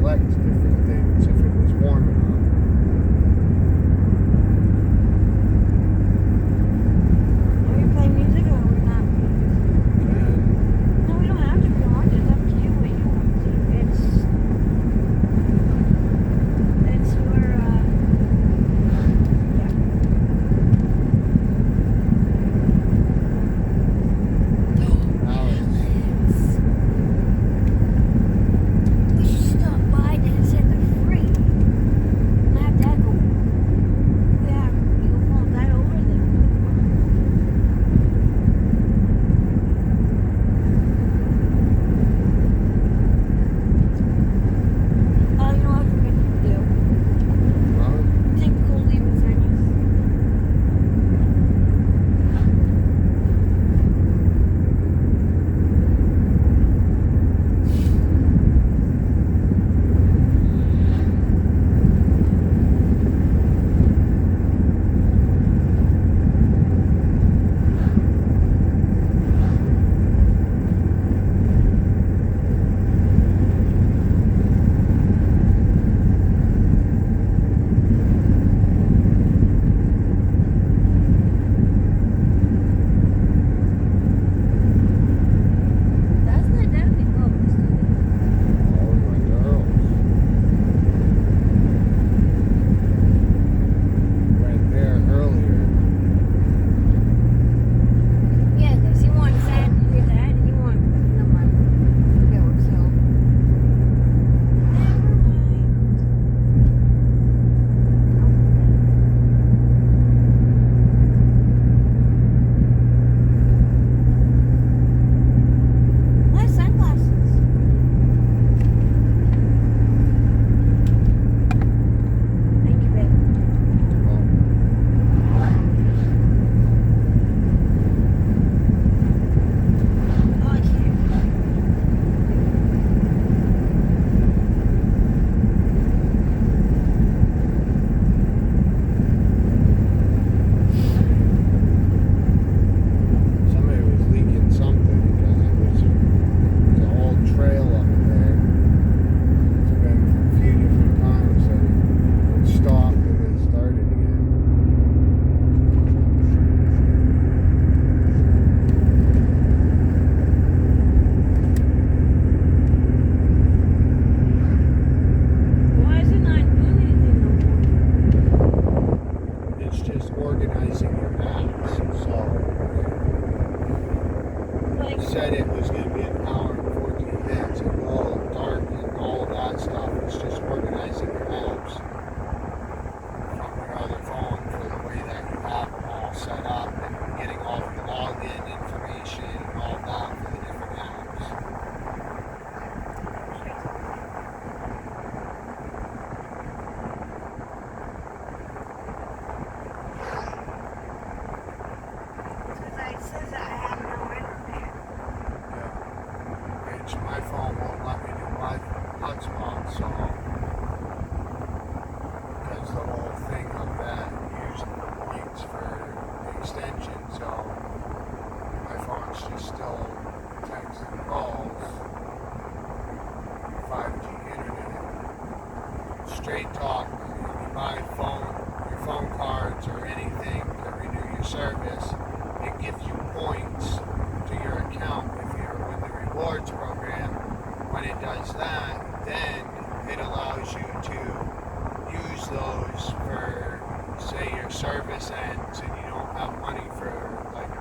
select different things if it was warm enough. Are you playing music or we're not? No, we don't have to be on. It's up to you what you want to do. It's your, yeah. We should stop by and it said they're free. I have Dad go. Yeah, you go pull that over there. Oh, you know what we're gonna do? Take cool leaving seconds. That's not definitely close. Oh my girls. Went there earlier. Yeah, because he wants that, your dad, and you want no mind. Okay, well, so. Never mind. My sunglasses. Thank you, babe. Oh, I can't. Somebody was leaking something because there's a whole trail up there. It's been a few different times that it stopped and then started again. Why is it not doing anything no more? It's just organizing your apps. So Like, it said it was going to be an hour and 14 minutes and all dark and all that stuff. It's just organizing your apps from your other phone for the way that you have them all set up and getting all the login information and all that for the different apps. because it says that I have no internet. Yeah. Which my phone won't let me do my hotspot, so because the whole thing of that used points for the extension, so my phone's just still texting calls, 5G internet, straight talk. If you buy your phone cards or anything to renew your service, it gives you points to your account if you're with the rewards program. When it does that, then it allows you to use those for, say, your service ends and you don't have money for like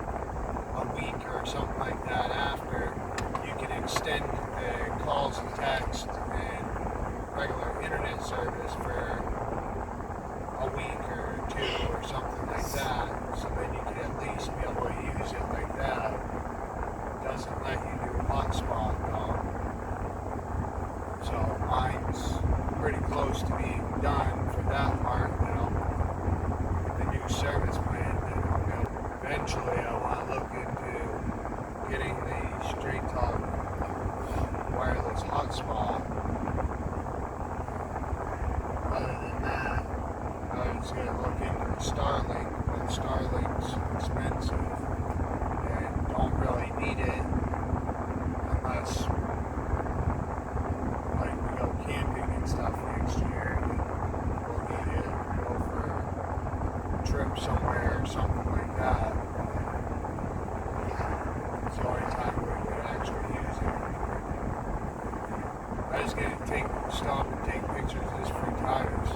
a week or something like that after. You can extend the calls and text and regular internet service for a week or two or something like that, so then you can at least be able to use it like that. It doesn't let you do hotspot though. So mine's pretty close to being done for that part, you know, with the new service plan. Then I'll go. Eventually I want to look into getting the straight talk wireless hotspot. Other than that, I was going to look into the Starlink, but Starlink's expensive and don't really need it unless like we go camping and stop and take pictures of his free tires.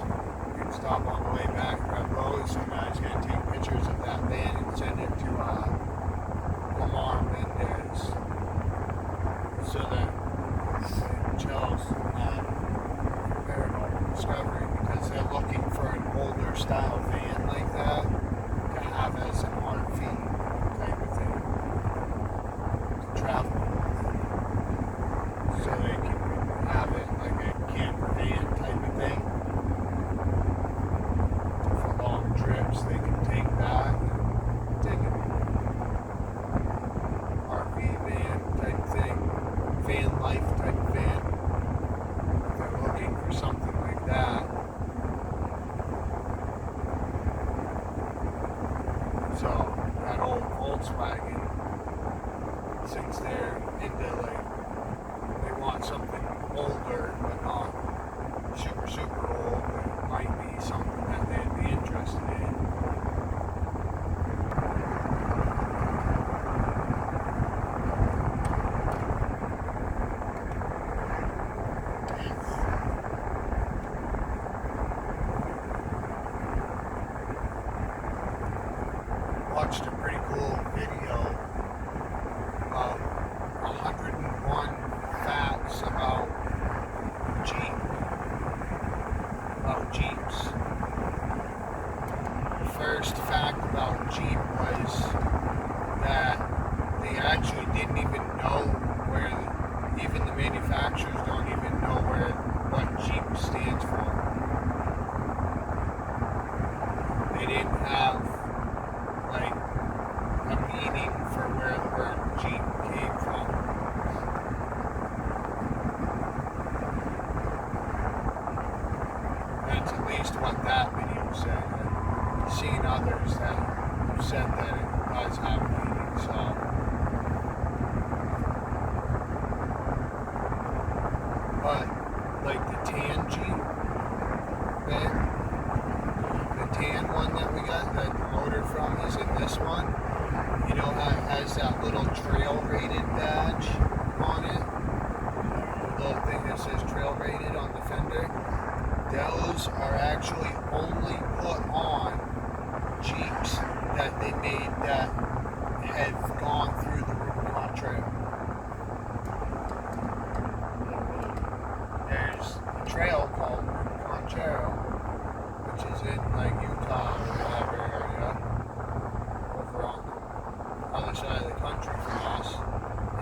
You can stop on the way back, grab those. Some guy's going to take pictures of that van and send it to Lomar, Mandy, so that chels paranormal discovery, because they're looking for an older style van like that to have as an RV type of thing to travel, so they can have it like a camper van type of thing for long trips. They can take that and take an RV van type thing, van life type van. If they're looking for something like that. So that old Volkswagen, since they're into like, they want something older but not super old, it might be something that they'd be interested in. Watched a pretty cool video of 101 facts about Jeeps. The first fact about Jeep was that they actually didn't even know even the manufacturers don't even know what Jeep stands for. They didn't have like a meaning for where the word Jeep came from. That's at least what that video said. I've seen others that have said that it does have meaning, so. But like the tan Jeep, the tan one that we got, that the motor from is in this one. You know how it has that little trail rated badge on it? The little thing that says trail rated on the fender. Those are actually only put on Jeeps that they made that have gone through the Rubicon Trail. There's a trail called Rubicon Trail, which is in like Utah or whatever area, over on the other side of the country from us.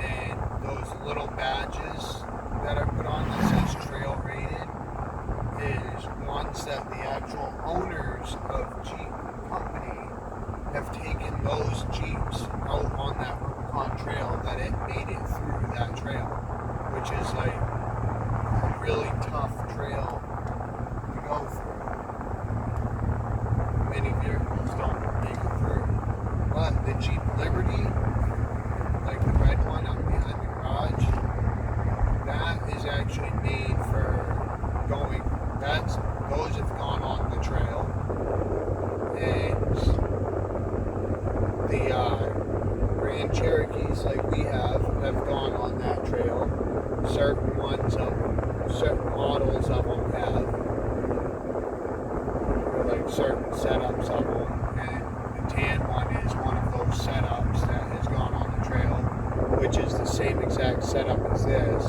And those little badges that are put on that says trail rated is ones that the actual owners of Jeep Company have taken those Jeeps out on that Rubicon Trail, that it made it through that trail, which is like a really tough trail to go through. Many vehicles don't make it through. But the Jeep Liberty, like the red one up behind the garage, that is actually made for going. Those have gone on the trail, and the Grand Cherokees, like we have gone on that trail. Certain models of them have, or like certain setups of them, and the tan one is one of those setups that has gone on the trail, which is the same exact setup as this.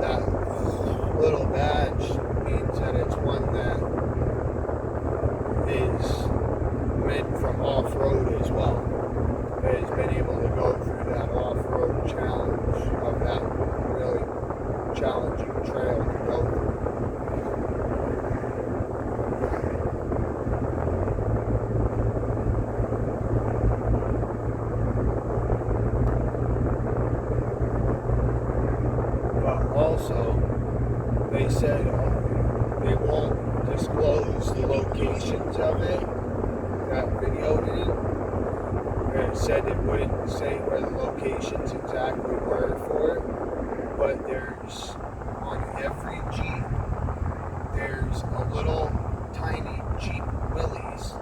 That little badge means that it's one that is meant from off-road as well. It has been able to go through that off-road challenge of that really challenging trail to go through. Also, they said they won't disclose the locations of it that videoed it. It said it wouldn't say where the locations exactly were for it, but there's, on every Jeep, there's a little tiny Jeep Willys,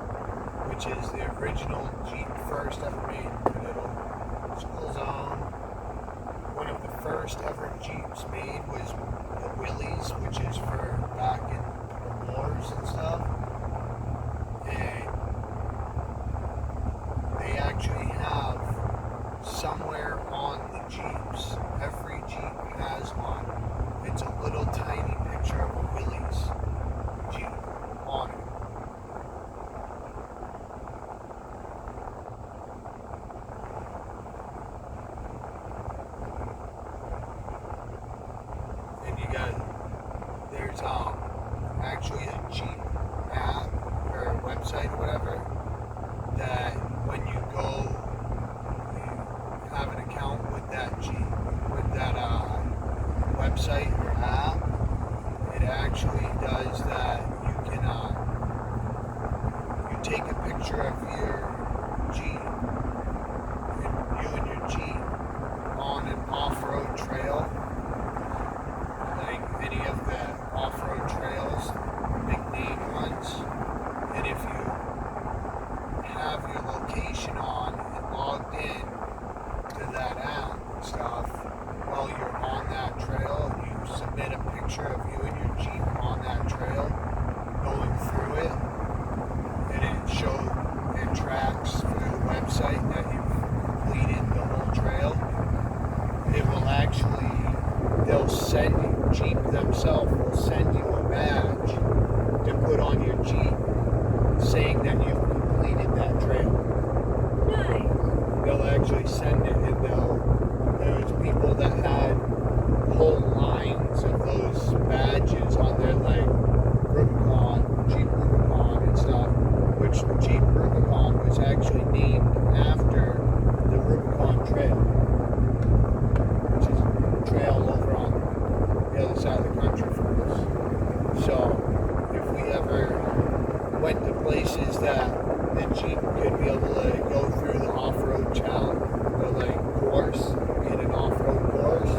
which is the original Jeep first ever made. And it'll, schools first ever Jeeps made was the Willys, which is for back in the wars and stuff. And they actually have somewhere on the Jeeps, every Jeep has one. It's a little tiny picture of a Willys Jeep on it. There's actually a Jeep app or a website or whatever that when you go have an account with that Jeep, with that website or app, it actually does that. You can you take a picture of your Jeep, and you and your Jeep on an off-road trail, like any of the off-road trails, big name ones, and if you have your location on and logged in to that app and stuff while you're on that trail, you submit a picture of you and your Jeep on that trail going through it, and it tracks through the website that you've completed the whole trail. It will actually, they'll send you, Jeep themselves will send you a badge to put on your Jeep saying that you've completed that trail. Nice. They'll actually send it, and there's people that had whole lines of those badges on their Jeep Rubicon and stuff, which the Jeep Rubicon was actually named after the Rubicon Trail, which is a trail over on the other side of the country from us. So if we ever went to places that the Jeep could be able to go through the off-road challenge, or course, in an off-road course,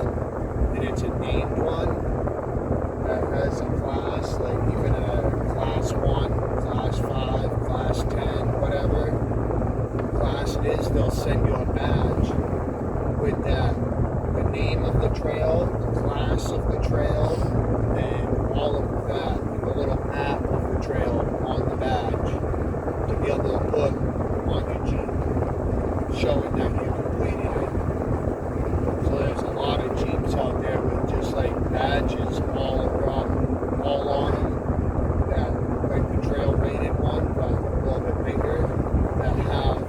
and it's a named one that has a class, even a class 1, class 5, class 10, whatever class it is, they'll send you a badge with that, the name of the trail, the class of the trail, and all of that, and the little map of the trail on the badge to be able to put on your Jeep, showing that you completed it. So there's a lot of Jeeps out there with just badges all on them, that the trail rated one, but a little bit bigger, that have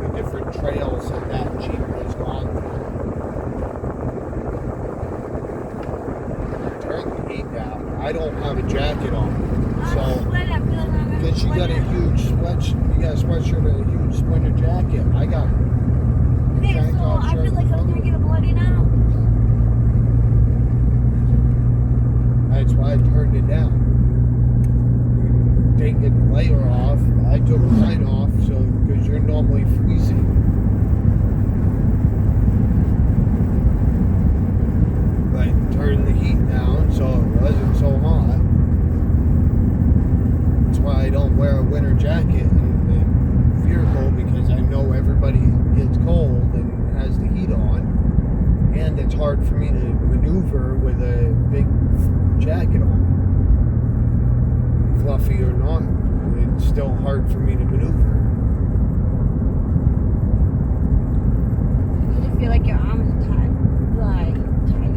the different trails that that Jeep has gone through. Turn the heat down. I don't have a jacket on, so because you got a huge sweatshirt and a huge winter jacket. I got. Okay, so I feel like I'm gonna get a bloody now. That's why I turned it down. You take the layer off. I took mine off, so because you're normally freezing. But turn the heat down so it wasn't so hot. That's why I don't wear a winter jacket in the vehicle, because I know everybody gets cold and has the heat on, and it's hard for me to maneuver with a big jacket on. Fluffy or not, it's still hard for me to maneuver. You feel like your arm is tied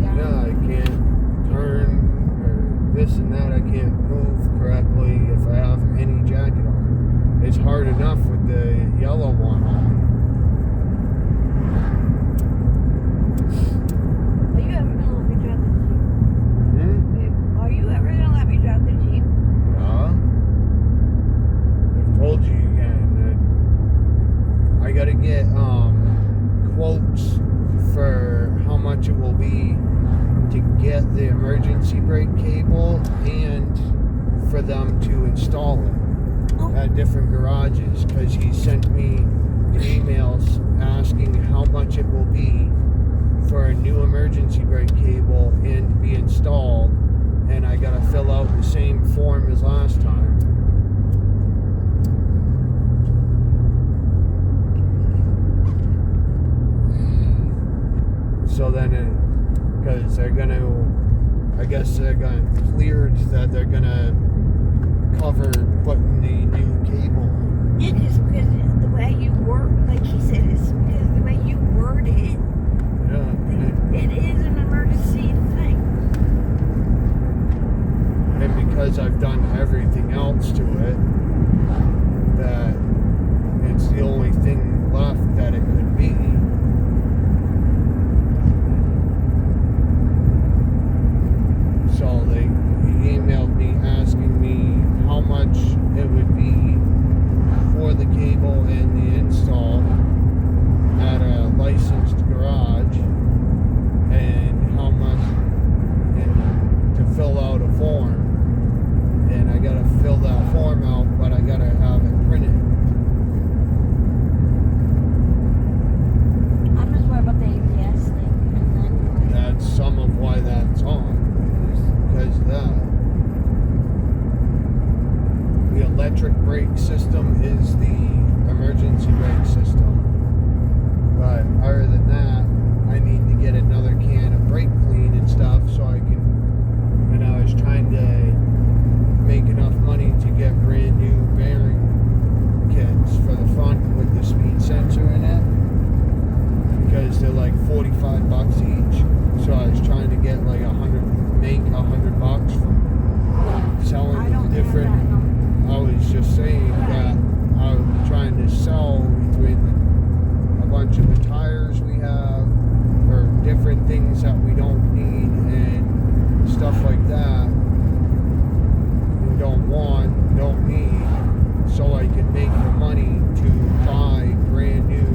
down. Yeah, I can't turn or this and that. I can't move correctly if I have any jacket on. It's hard enough with the yellow one on. Are you ever gonna let me drive the Jeep? Babe, are you ever gonna let me drive the Jeep? I've told you again that I gotta get quotes for how much it will be to get the emergency brake cable and for them to install it at different garages, because he sent me emails asking how much it will be for a new emergency brake cable and to be installed, and I gotta fill out the same form as last time. So then because they're gonna, I guess they're gonna cleared that they're gonna cover putting the new cable. It is because the way you word, like he said, it's because the way you word it. Yeah. It is an emergency thing. And because I've done everything else to it, that it's the only thing left that it could be. So he emailed me asking me how much it would be for the cable and the install at a licensed garage, and how much, and to fill out a form. And I gotta fill that form out, but I gotta have it printed. I'm just worried about the ABS thing, and then That's some of why that's on. Because the electric brake system is the emergency brake system. But other than that, I need to get another can of brake clean and stuff so I can. And I was trying to make enough money to get brand new bearing kits for the front with the speed sensor in it, because they're like $45 each. So I was trying to get like make $100 from selling I don't different. have that number. I was just saying that I was trying to sell between a bunch of the tires we have, or different things that we don't need and stuff like that. Don't need, so I can make the money to buy brand new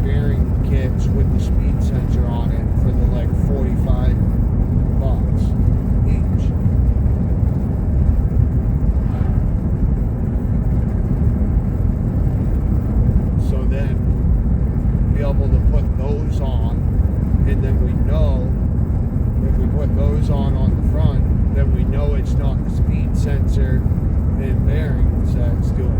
bearing kits with the speed sensor on it for the like $45 each. So then be able to put those on, and then we know if we put those on the front, then we know it's not the speed sensor and bearings that's doing it.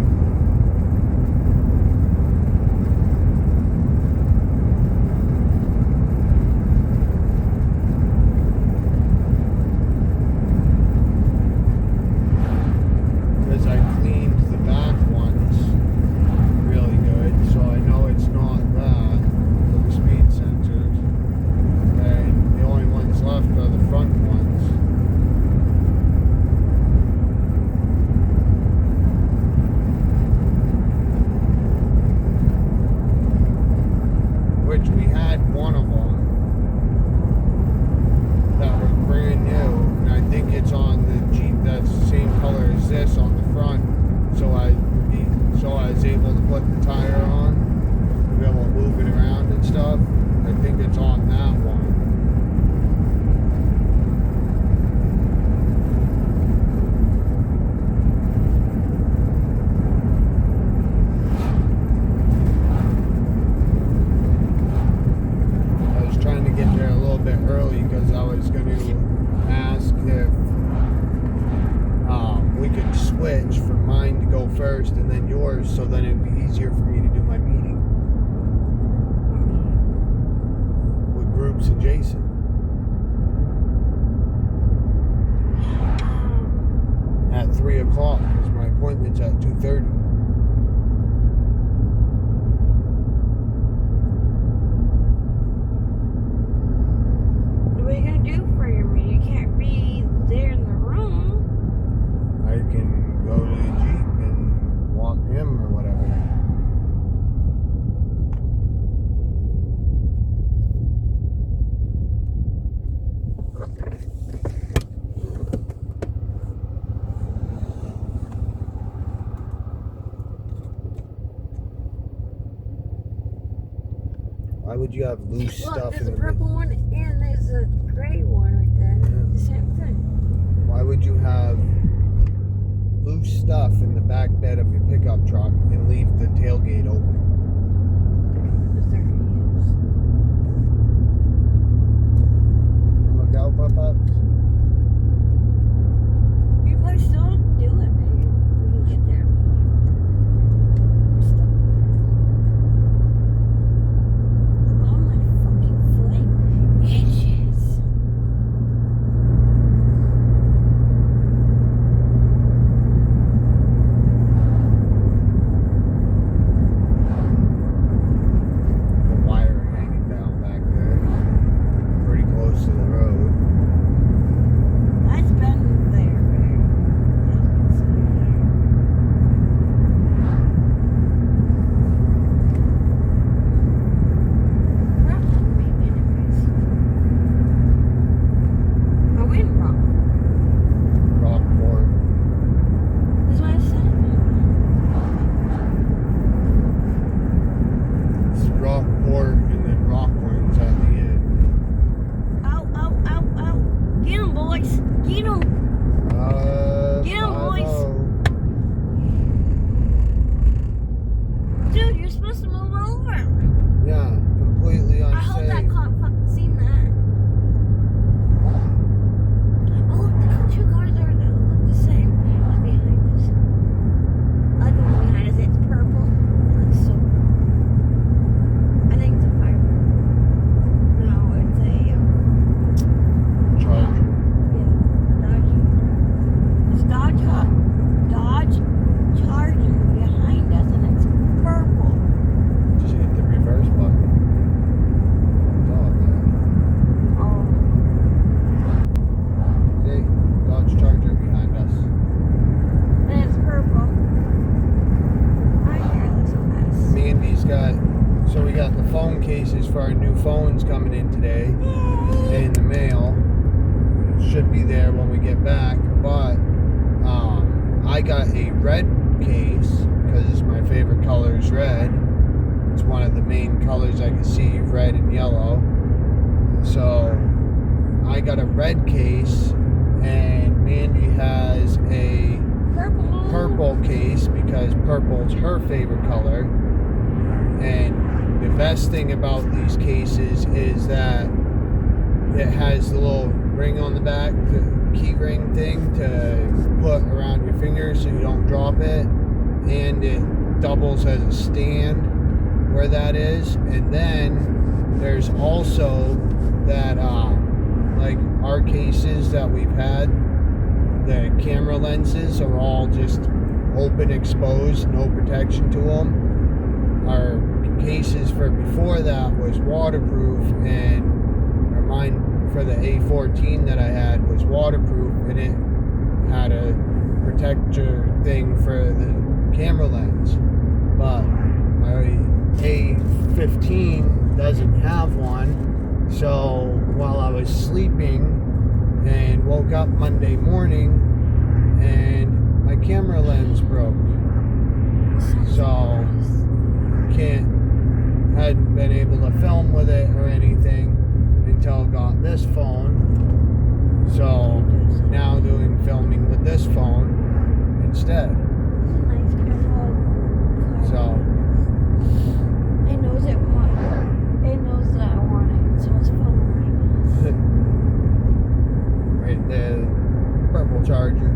Because I cleaned the back ones really good, so I know it's not that for the speed sensors. And the only ones left are the front ones. Which we had one of them that was brand new, and I think it's on the Jeep that's the same color as this on the front. So I was able to put the tire on, to be able to move it around and stuff. I think it's on that one. Trying to get there a little bit early because I was going to ask if we could switch for mine to go first and then yours, so then it'd be easier for me to do my meeting with groups and Jason at 3 o'clock because my appointment's at 2:30. What are you gonna do for your meeting? You can't be there in the room. I can go to the Jeep and walk him or whatever. Why would you have loose Look, stuff there's in a the purple one and there's a gray one right there. Yeah. The same thing. Why would you have loose stuff in the back bed of your pickup truck and leave the tailgate open? Because they're idiots. Look out, Papa. You probably still do it, maybe. We can get there. We're stuck with it. Look, all my fucking foot itches. our new phone's coming in today in the mail. It should be there when we get back. But I got a red case because my favorite color is red. It's one of the main colors I can see, red and yellow. So I got a red case, and Mandy has a purple case because purple's her favorite color. And the best thing about these cases is that it has the little ring on the back, the key ring thing to put around your finger so you don't drop it, and it doubles as a stand where that is. And then there's also that like our cases that we've had, the camera lenses are all just open, exposed, no protection to them. Our cases for before that was waterproof, and mine for the A14 that I had was waterproof, and it had a protector thing for the camera lens. But my A15 doesn't have one. So while I was sleeping and woke up Monday morning, and my camera lens broke. So hadn't been able to film with it or anything until I got this phone. So now doing filming with this phone instead. So it knows that I want it, so it's following us. Right there, purple Charger.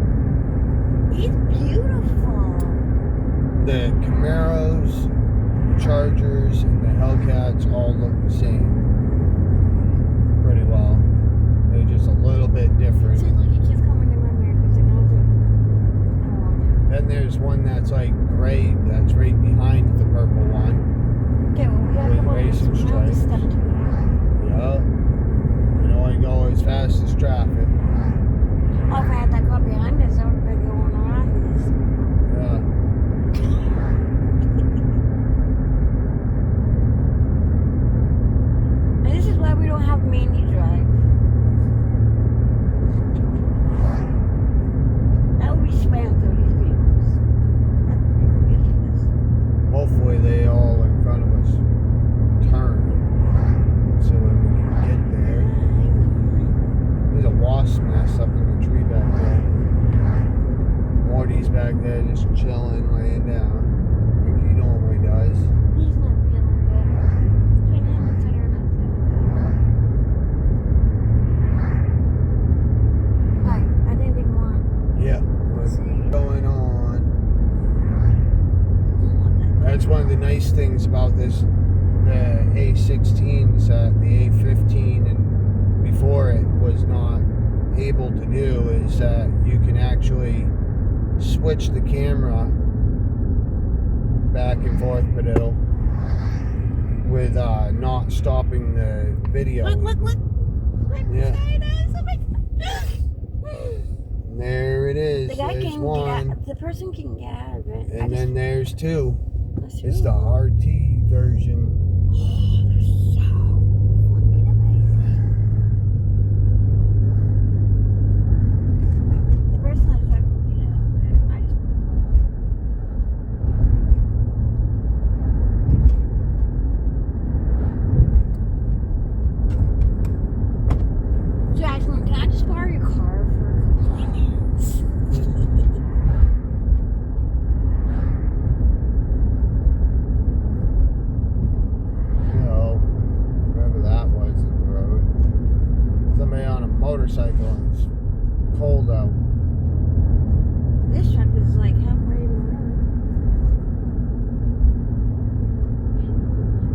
It's beautiful. The Camaros, Chargers, and the Hellcats all look the same pretty well. They're just a little bit different. See, look, it keeps coming in my mirror because it knows that I want it. Then there's one that's like gray, that's right behind the purple one. Okay, well, we gotta With come on. racing We have to stripes. step to it. Yeah. You know, I go as fast as traffic. Oh, if I had that car behind us, I would have been going around this. Yeah. And this is why we don't have Mandy drive. That would be spam through these vehicles. That would be ridiculous. Hopefully they all in front of us turn. So when we get there, there's a wasp nest up in the tree back there. Morty's back there just chilling, laying down, like he normally does. He's not feeling good. Between him and Sutter, not feeling good. Alright, I think they want. Yeah, what's See. going on? That's one of the nice things about this, the A16s that the A15 and before it was not able to do, is that you can actually switch the camera back and forth, but it'll with not stopping the video. Look. Yeah. There it is. Oh my God. There it is. The guy There's can one. get out, the person can get out of it. And then there's two. That's It's the really- RT version. Oh, they're so fucking amazing. The person that's trying to get out of it, I just Jacqueline, can I just borrow your car for a couple of minutes? Wherever that was in the road. Somebody on a motorcycle and it's cold out. This truck is like halfway in the road.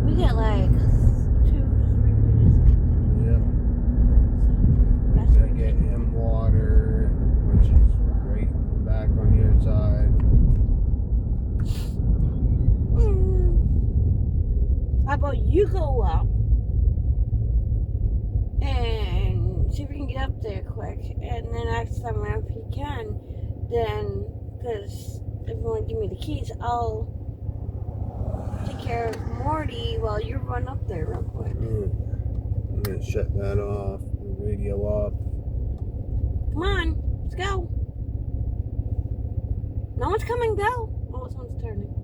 We got like 2 to 3 minutes to get there. Yep. So that's Gotta get him water, which is right in the back on the other side. How about you go up and see if we can get up there quick, and then ask someone if you can. Then, because if you want to give me the keys, I'll take care of Morty while you run up there real quick. I'm gonna shut that off, the radio off. Come on, let's go. No one's coming, go. Oh, someone's turning.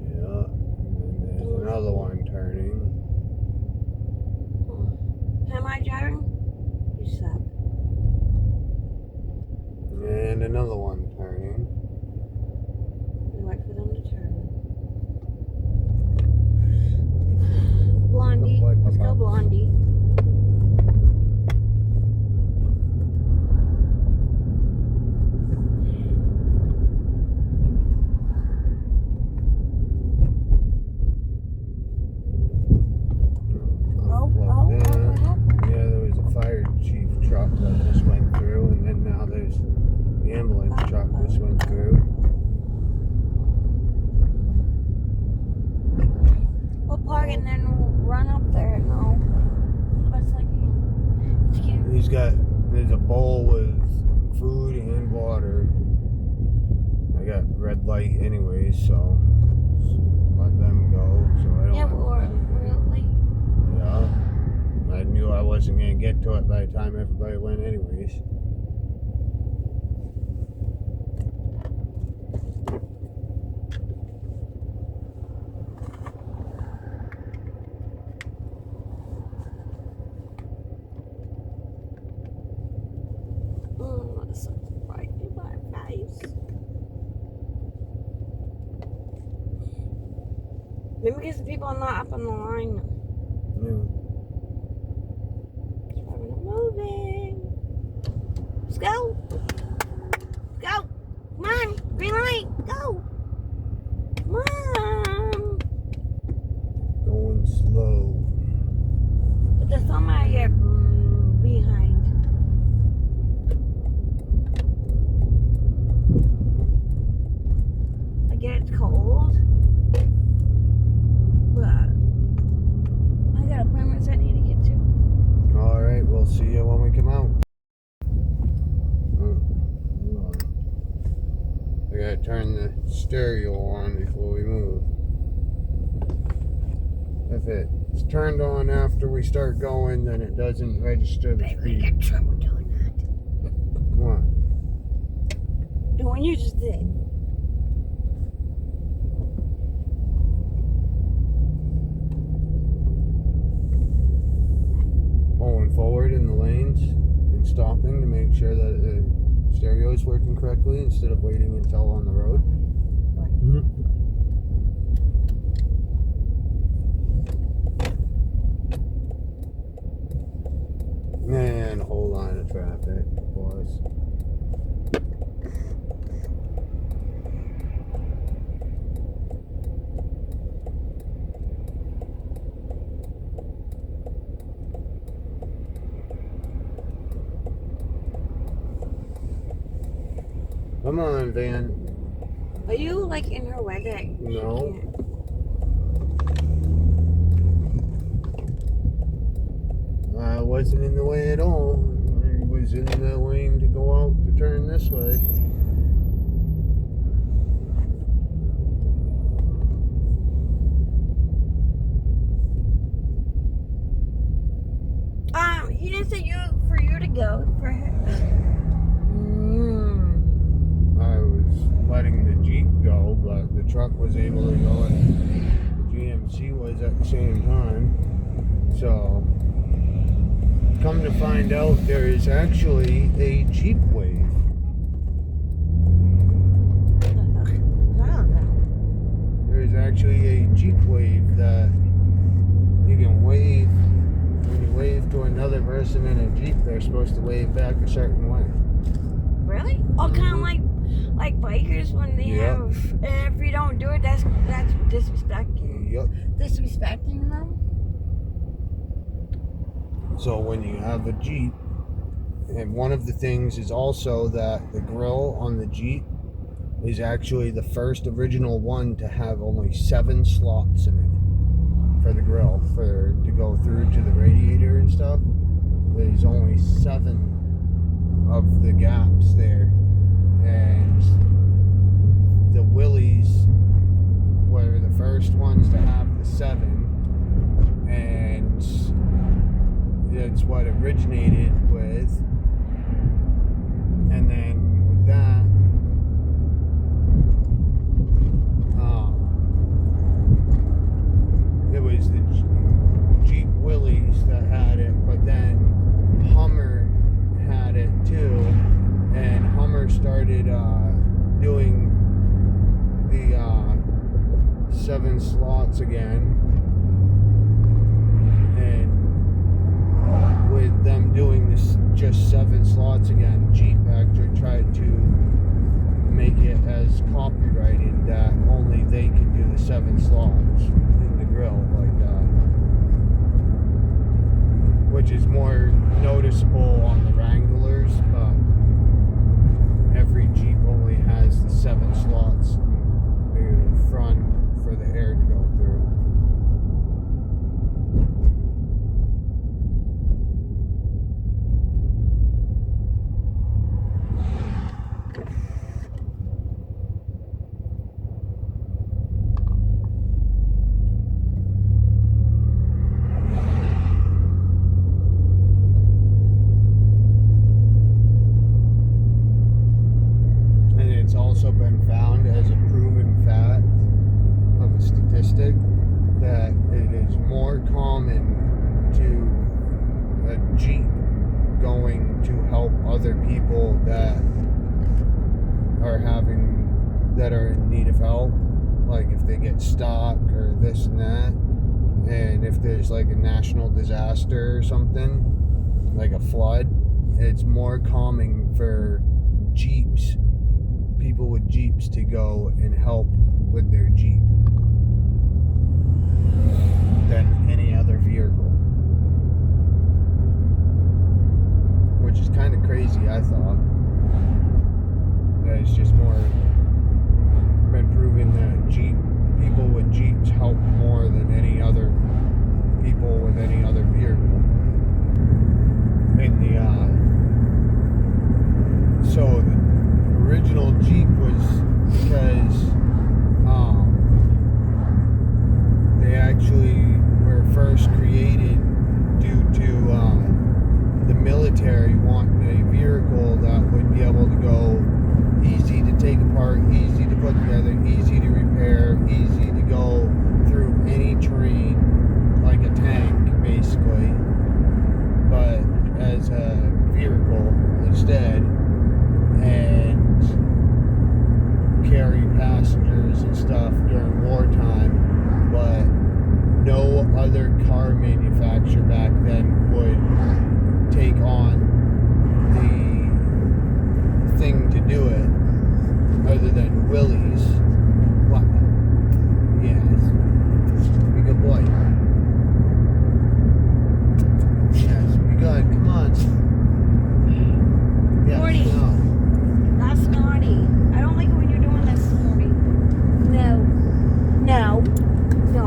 Yeah, and there's another one turning. Am I driving? You suck. And another one turning. We wait for them to turn. Blondie. Let's go, Blondie. What happened? Yeah, there was a fire chief truck that just went through, and then now there's the ambulance truck just went through. We'll park and then we'll run up there. No. That's like There's a bowl with food and water. I got red light anyways, so let them go. So I don't. Yeah, but we're late. Yeah. I knew I wasn't gonna get to it by the time everybody went anyways. That's right in my face. Maybe because the people are not up on the line. Yeah. We're moving. Let's go. Go. Come on. Green light. Go. Come on. Going slow. But there's somebody here behind. I get it's cold. But I got appointments I need to get to. Alright, we'll see you when we come out. I gotta turn the stereo on before we move. If it's turned on after we start going, then it doesn't register the Baby, we speed. got trouble doing that. What? The one you just did. Pulling forward in the lanes and stopping to make sure that the stereo is working correctly instead of waiting until on the road. And a whole line of traffic, boys. Come on, Van. Are you like in her way that No. she can't? I wasn't in the way at all. I was in the lane to go out to turn this way. You didn't say for you to go for her. I was letting the Jeep go, but the truck was able to go and the GMC was at the same time. So, come to find out, there is actually a Jeep wave. There is actually a Jeep wave that you can wave. When you wave to another person in a Jeep, they're supposed to wave back a certain way. Really? Oh, kind of like bikers when they have. And if you don't do it, that's disrespecting. Yep. Disrespecting them. So when you have a Jeep, and one of the things is also that the grill on the Jeep is actually the first original one to have only 7 slots in it for the grill to go through to the radiator and stuff. There's only 7 of the gaps there, and the Willys were the first ones to have the 7, and that's what originated with. And then with that, it was the Jeep Willys that had it, but then Hummer had it too, and Hummer started doing the 7 slots again, and with them doing this just 7 slots again, Jeep actually tried to make it as copyrighted that only they could do the 7 slots in the grill like that, which is more noticeable on the Wranglers, but every Jeep only has the 7 slots in the front for the air to go through. And it's also been found as a proven fact of a statistic that it is more common to a Jeep going to help other people that are in need of help, like if they get stuck or this and that, and if there's like a national disaster or something, like a flood, it's more common for people with Jeeps to go and help with their Jeep than any other vehicle, which is kind of crazy. I thought that it's just more been proven that people with Jeeps help more than any other people with any other vehicle. And so the original Jeep was because they actually were first created due to the military wanting a vehicle that would be able to go easy to take apart, easy to put together, easy to repair, easy to go through any terrain, like a tank basically, but as a vehicle instead, and carry passengers and stuff during wartime. But no other car manufacturer back then would take on the thing to do it other than Willys. What? Yes. Be a good boy. Yes, be good. Come on. Yes, Morty. no. That's naughty. I don't like it when you're doing this, Morty. No. No. No.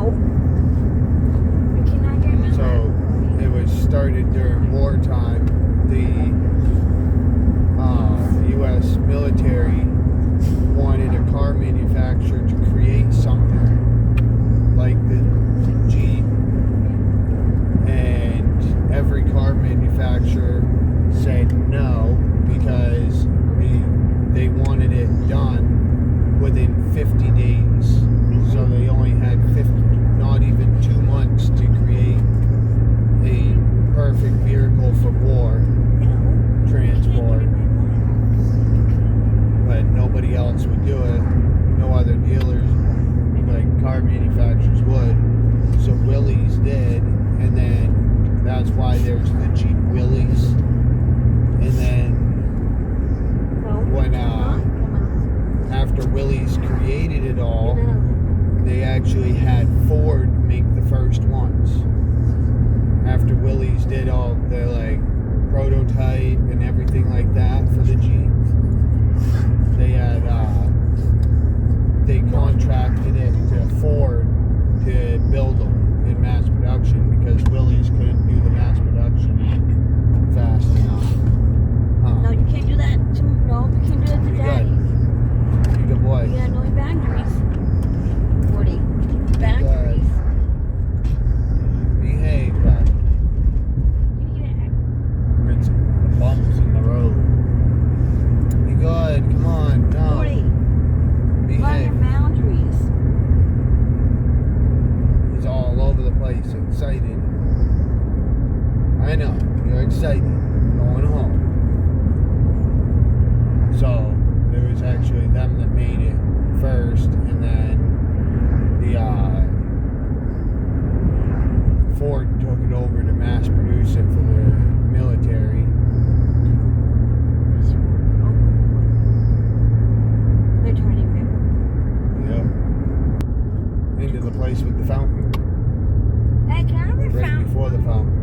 You cannot get me. So it was started during wartime. The U.S. military wanted a car manufacturer to create something like the Jeep, and every car manufacturer said no because they wanted it done within 50 days. So they only had not even 2 months to create a perfect vehicle for war transport. But nobody else would do it. No other dealers, like car manufacturers, would. So Willys did, and then that's why there's the Jeep Willys. And then when after Willys created it all, they actually had Ford make the first ones. After Willys did all the like prototype and everything like that for the Jeep, they contracted it to Ford to build them in mass production because Willys couldn't do the mass production fast enough. No, you can't do that. No, you can't do that to Daddy. Be a good boy. You got no boundaries. Morty. Boundaries. excited, going home. So it was actually them that made it first, and then the Ford took it over to mass produce it for the military. They're turning bigger. Yep. Into the place with the fountain. Hey, can I have a Right fountain? before the fountain.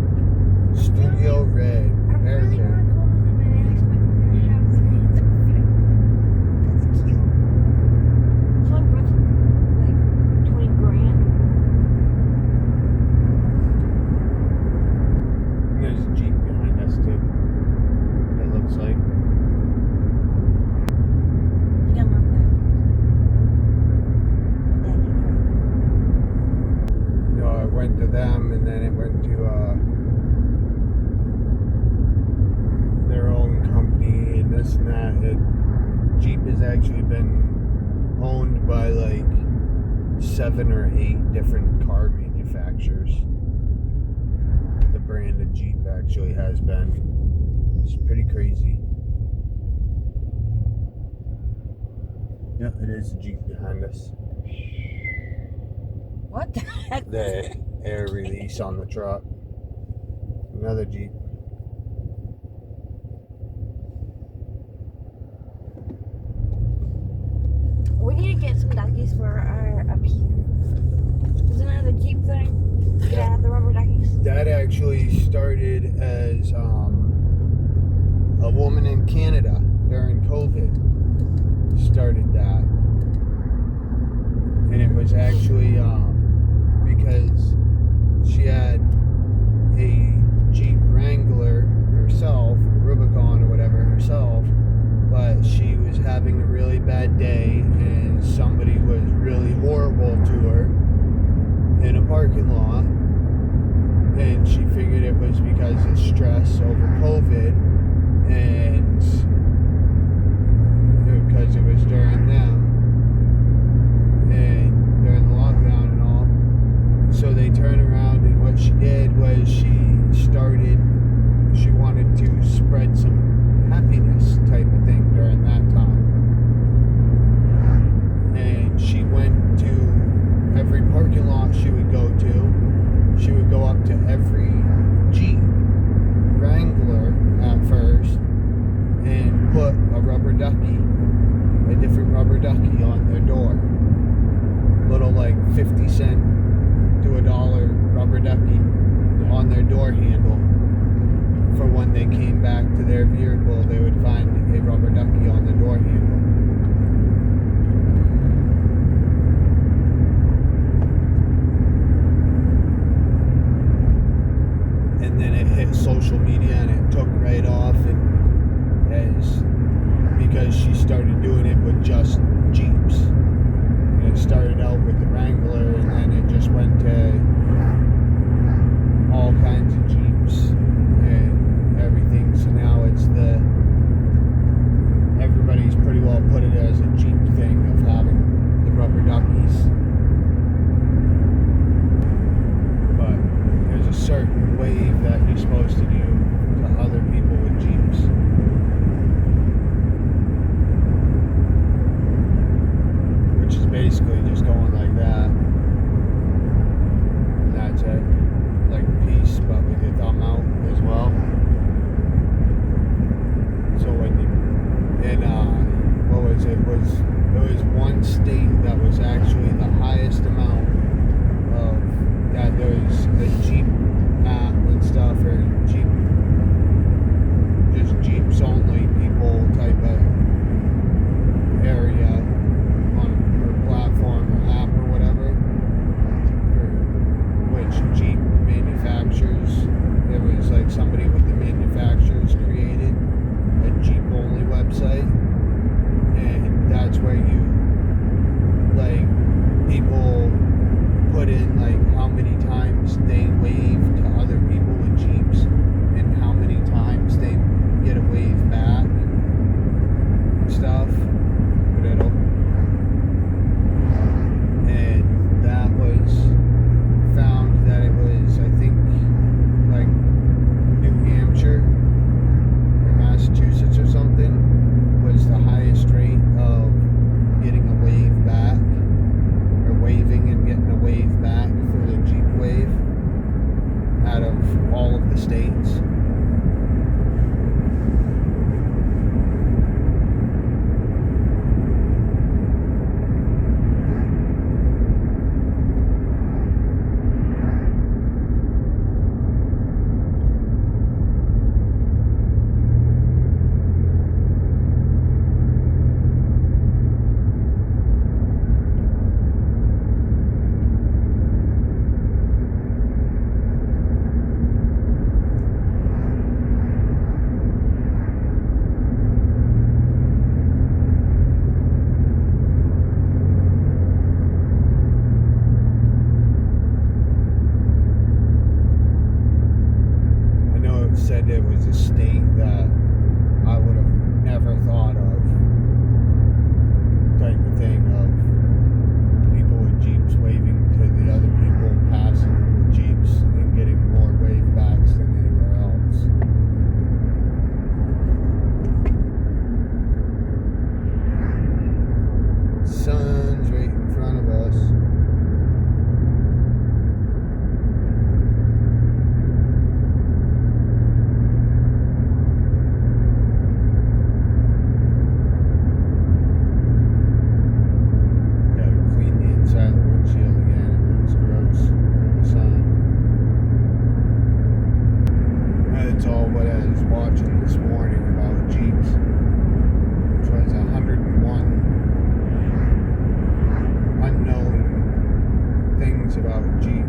Studio Red. I really Haircut. want to go to the Mandy's house. That's cute. It's like worth like 20 grand. There's a Jeep behind us too. It looks like. You got my back. No, I went to them, and then it went to their own company and this and that. Jeep has actually been owned by like 7 or 8 different car manufacturers. The brand of Jeep actually has been. It's pretty crazy. Yeah, it is a Jeep behind us. What the heck? The air release on the truck. Another Jeep. We need to get some duckies for our up here. Isn't that the Jeep thing? Yeah, the rubber duckies. That actually started as a woman in Canada during COVID started that. And it was actually because she had a Jeep Wrangler herself, Rubicon or whatever herself, but she was having a really bad day and somebody was really horrible to her in a parking lot, and she figured it was because of stress over COVID and because it was during them and during the lockdown and all. So they turned around, and what she did was she wanted to spread some happiness type of thing during that time. And she went to every parking lot she would go to. She would go up to every Jeep Wrangler at first and put a different rubber ducky on their door. Little like 50 cent to $1 rubber ducky on their door handle. For when they came back to their vehicle, they would find a rubber ducky on the door handle. And then it hit social media and it took right off, and because she started doing it with just Jeeps. And it started out with the Wrangler, and then it just went to all kinds of Jeeps and everything. So now everybody's pretty well put it as a Jeep thing of having the rubber duckies. But there's a certain wave that you're supposed to do to other people with Jeeps. Which is basically just going like that. And that's it. Like peace, but with said it was a state that I would have never thought of, type of thing, of people with Jeeps waving to the other people passing with Jeeps and getting more wave backs than anywhere else. Sun's right in front of us. About Jeep.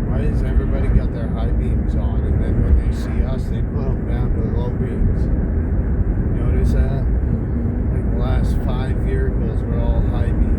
Why does everybody got their high beams on, and then when they see us, they put them down to the low beams? Notice that? Like the last 5 vehicles were all high beam.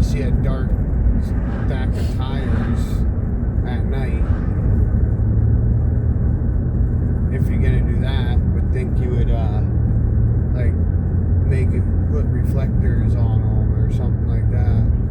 See a dark stack of tires at night. If you're gonna do that, would think you would like make it put reflectors on them or something like that.